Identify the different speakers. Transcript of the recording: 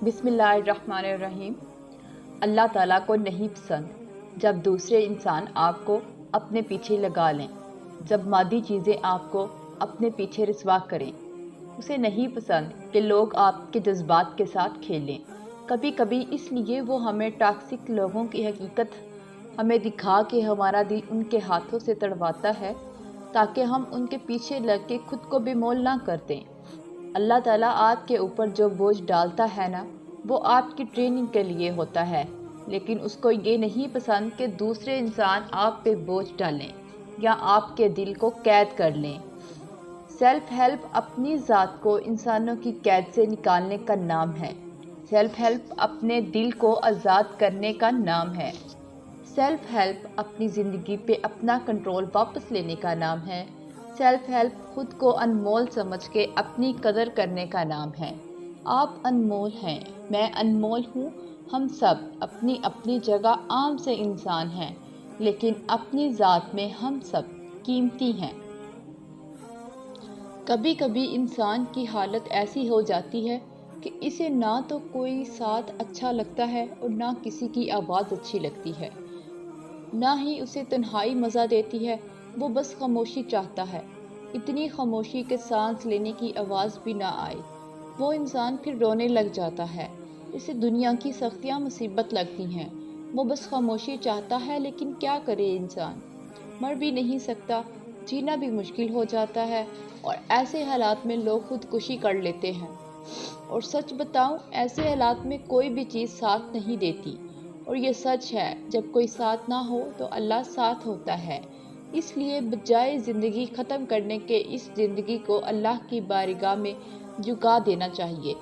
Speaker 1: بسم اللہ الرحمن الرحیم۔ اللہ تعالیٰ کو نہیں پسند جب دوسرے انسان آپ کو اپنے پیچھے لگا لیں، جب مادی چیزیں آپ کو اپنے پیچھے رسوا کریں۔ اسے نہیں پسند کہ لوگ آپ کے جذبات کے ساتھ کھیلیں۔ کبھی کبھی اس لیے وہ ہمیں ٹاکسک لوگوں کی حقیقت ہمیں دکھا کے ہمارا دل ان کے ہاتھوں سے تڑواتا ہے تاکہ ہم ان کے پیچھے لگ کے خود کو بے مول نہ کر دیں۔ اللہ تعالیٰ آپ کے اوپر جو بوجھ ڈالتا ہے نا، وہ آپ کی ٹریننگ کے لیے ہوتا ہے، لیکن اس کو یہ نہیں پسند کہ دوسرے انسان آپ پہ بوجھ ڈالیں یا آپ کے دل کو قید کر لیں۔ سیلف ہیلپ اپنی ذات کو انسانوں کی قید سے نکالنے کا نام ہے۔ سیلف ہیلپ اپنے دل کو آزاد کرنے کا نام ہے۔ سیلف ہیلپ اپنی زندگی پہ اپنا کنٹرول واپس لینے کا نام ہے۔ سیلف ہیلپ خود کو انمول سمجھ کے اپنی قدر کرنے کا نام ہے۔ آپ انمول ہیں، میں انمول ہوں، ہم سب اپنی اپنی جگہ عام سے انسان ہیں، لیکن اپنی ذات میں ہم سب قیمتی ہیں۔ کبھی کبھی انسان کی حالت ایسی ہو جاتی ہے کہ اسے نہ تو کوئی ساتھ اچھا لگتا ہے اور نہ کسی کی آواز اچھی لگتی ہے، نہ ہی اسے تنہائی مزہ دیتی ہے، وہ بس خاموشی چاہتا ہے، اتنی خاموشی کہ سانس لینے کی آواز بھی نہ آئے۔ وہ انسان پھر رونے لگ جاتا ہے، اسے دنیا کی سختیاں مصیبت لگتی ہیں، وہ بس خاموشی چاہتا ہے، لیکن کیا کرے انسان، مر بھی نہیں سکتا، جینا بھی مشکل ہو جاتا ہے، اور ایسے حالات میں لوگ خودکشی کر لیتے ہیں۔ اور سچ بتاؤں، ایسے حالات میں کوئی بھی چیز ساتھ نہیں دیتی، اور یہ سچ ہے، جب کوئی ساتھ نہ ہو تو اللہ ساتھ ہوتا ہے۔ اس لیے بجائے زندگی ختم کرنے کے اس زندگی کو اللہ کی بارگاہ میں جھکا دینا چاہیے۔